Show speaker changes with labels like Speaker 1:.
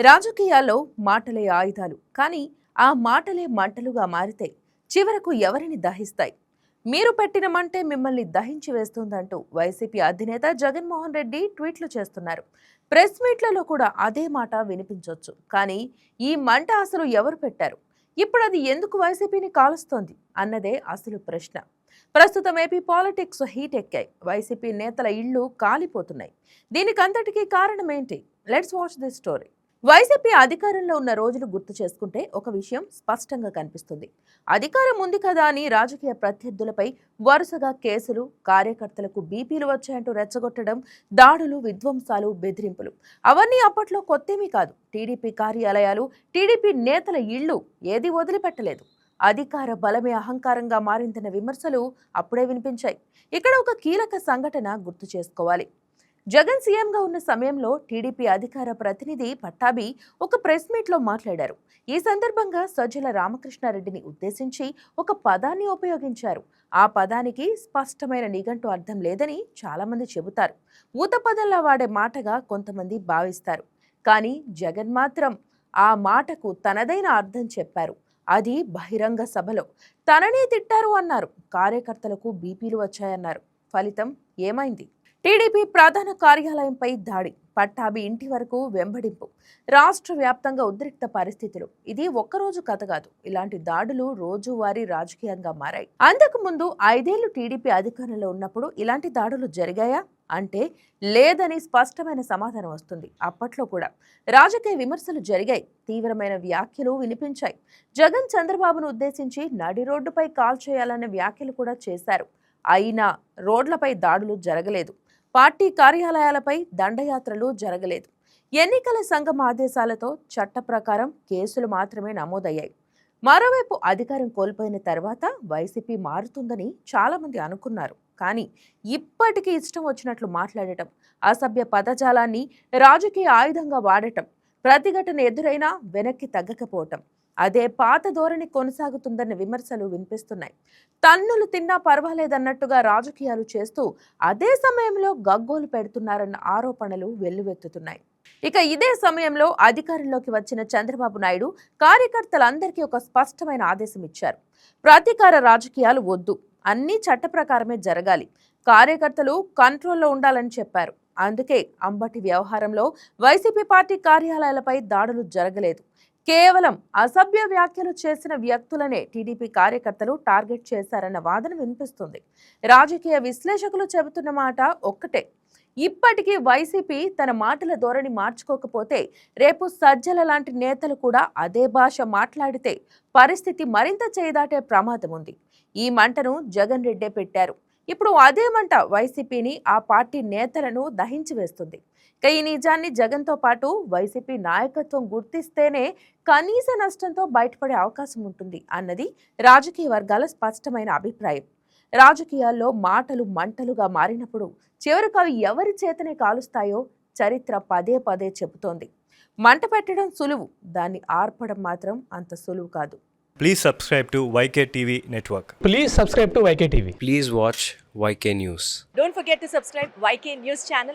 Speaker 1: రాజకీయాల్లో మాటలే ఆయుధాలు, కానీ ఆ మాటలే మంటలుగా మారితే చివరకు ఎవరిని దహిస్తాయి? మీరు పెట్టిన మంటే మిమ్మల్ని దహించి వేస్తుందంటూ వైసీపీ అధినేత జగన్మోహన్ రెడ్డి ట్వీట్లు చేస్తున్నారు. ప్రెస్ మీట్లలో కూడా అదే మాట వినిపించొచ్చు. కానీ ఈ మంట అసలు ఎవరు పెట్టారు? ఇప్పుడు అది ఎందుకు వైసీపీని కాలుస్తోంది అన్నదే అసలు ప్రశ్న. ప్రస్తుతం ఏపీ పాలిటిక్స్ హీట్ ఎక్కాయి. వైసీపీ నేతల ఇళ్లు కాలిపోతున్నాయి. దీనికంతటికీ కారణం ఏంటి? Let's watch this story. YCP అధికారంలో ఉన్న రోజులు గుర్తు చేసుకుంటే ఒక విషయం స్పష్టంగా కనిపిస్తుంది. అధికారం ఉంది కదా అని రాజకీయ ప్రత్యర్థులపై వరుసగా కేసులు, కార్యకర్తలకు బీపీలు వచ్చాయంటూ రెచ్చగొట్టడం, దాడులు, విధ్వంసాలు, బెదిరింపులు అవన్నీ అప్పట్లో కొత్తేమీ కాదు. టీడీపీ కార్యాలయాలు, టీడీపీ నేతల ఇళ్లు ఏది వదిలిపెట్టలేదు. అధికార బలమే అహంకారంగా మారిందన్న విమర్శలు అప్పుడే వినిపించాయి. ఇక్కడ ఒక కీలక సంఘటన గుర్తు చేసుకోవాలి. జగన్ సీఎంగా ఉన్న సమయంలో టీడీపీ అధికార ప్రతినిధి పట్టాభి ఒక ప్రెస్ మీట్లో మాట్లాడారు. ఈ సందర్భంగా సజ్జల రామకృష్ణారెడ్డిని ఉద్దేశించి ఒక పదాన్ని ఉపయోగించారు. ఆ పదానికి స్పష్టమైన నిఘంటు అర్థం లేదని చాలా మంది చెబుతారు. ఊత పదంలా వాడే మాటగా కొంతమంది భావిస్తారు. కానీ జగన్ మాత్రం ఆ మాటకు తనదైన అర్థం చెప్పారు. అది బహిరంగ సభలో. తననే తిట్టారు అన్నారు. కార్యకర్తలకు బీపీలు వచ్చాయన్నారు. ఫలితం ఏమైంది? టీడీపీ ప్రధాన కార్యాలయంపై దాడి, పట్టాభి ఇంటి వరకు వెంబడింపు, రాష్ట్ర వ్యాప్తంగా ఉద్రిక్త పరిస్థితులు. ఇది ఒక్కరోజు కథ కాదు. ఇలాంటి దాడులు రోజువారీ రాజకీయంగా మారాయి. అంతకు ముందు 5 ఏళ్లు టీడీపీ అధికారంలో ఉన్నప్పుడు ఇలాంటి దాడులు జరిగాయా అంటే లేదని స్పష్టమైన సమాధానం వస్తుంది. అప్పట్లో కూడా రాజకీయ విమర్శలు జరిగాయి. తీవ్రమైన వ్యాఖ్యలు వినిపించాయి. జగన్ చంద్రబాబును ఉద్దేశించి నడి రోడ్డుపై కాల్ చేయాలనే వ్యాఖ్యలు కూడా చేశారు. అయినా రోడ్లపై దాడులు జరగలేదు. పార్టీ కార్యాలయాలపై దండయాత్రలు జరగలేదు. ఎన్నికల సంఘం ఆదేశాలతో చట్ట ప్రకారం కేసులు మాత్రమే నమోదయ్యాయి. మరోవైపు అధికారం కోల్పోయిన తర్వాత వైసీపీ మారుతుందని చాలా మంది అనుకున్నారు. కానీ ఇప్పటికీ ఇష్టం వచ్చినట్లు మాట్లాడటం, అసభ్య పదజాలాన్ని రాజకీయ ఆయుధంగా వాడటం, ప్రతిఘటన ఎదురైనా వెనక్కి తగ్గకపోవటం, అదే పాత ధోరణి కొనసాగుతుందన్న విమర్శలు వినిపిస్తున్నాయి. తన్నులు తిన్నా పర్వాలేదన్నట్టుగా రాజకీయాలు చేస్తూ అదే సమయంలో గగ్గోలు పెడుతున్నారన్న ఆరోపణలు వెల్లువెత్తుతున్నాయి. ఇక ఇదే సమయంలో అధికారంలోకి వచ్చిన చంద్రబాబు నాయుడు కార్యకర్తలందరికీ ఒక స్పష్టమైన ఆదేశం ఇచ్చారు. ప్రతీకార రాజకీయాలు వద్దు, అన్నీ చట్ట ప్రకారమే జరగాలి, కార్యకర్తలు కంట్రోల్లో ఉండాలని చెప్పారు. అందుకే అంబటి వ్యవహారంలో వైసీపీ పార్టీ కార్యాలయాలపై దాడులు జరగలేదు. కేవలం అసభ్య వ్యాఖ్యలు చేసిన వ్యక్తులనే టీడీపీ కార్యకర్తలు టార్గెట్ చేశారన్న వాదన వినిపిస్తుంది. రాజకీయ విశ్లేషకులు చెబుతున్న మాట ఒక్కటే. ఇప్పటికీ వైసీపీ తన మాటల ధోరణి మార్చుకోకపోతే రేపు సజ్జల లాంటి నేతలు కూడా అదే భాష మాట్లాడితే పరిస్థితి మరింత చేయదాటే ప్రమాదం ఉంది. ఈ మంటను జగన్ రెడ్డే పెట్టారు. ఇప్పుడు అదే మంట వైసీపీని, ఆ పార్టీ నేతలను దహించి వేస్తుంది. ఈ నిజాన్ని జగన్తో పాటు వైసీపీ నాయకత్వం గుర్తిస్తేనే కనీస నష్టంతో బయటపడే అవకాశం ఉంటుంది అన్నది రాజకీయ వర్గాల స్పష్టమైన అభిప్రాయం. రాజకీయాల్లో మాటలు మంటలుగా మారినప్పుడు చివరికి అవి ఎవరి చేతనే కాలుస్తాయో చరిత్ర పదే పదే చెబుతోంది. మంట పెట్టడం సులువు, దాన్ని ఆర్పడం మాత్రం అంత సులువు కాదు.
Speaker 2: Please subscribe to YK TV Network.
Speaker 3: Please subscribe to YK TV.
Speaker 4: Please watch YK News.
Speaker 5: Don't forget to subscribe YK News channel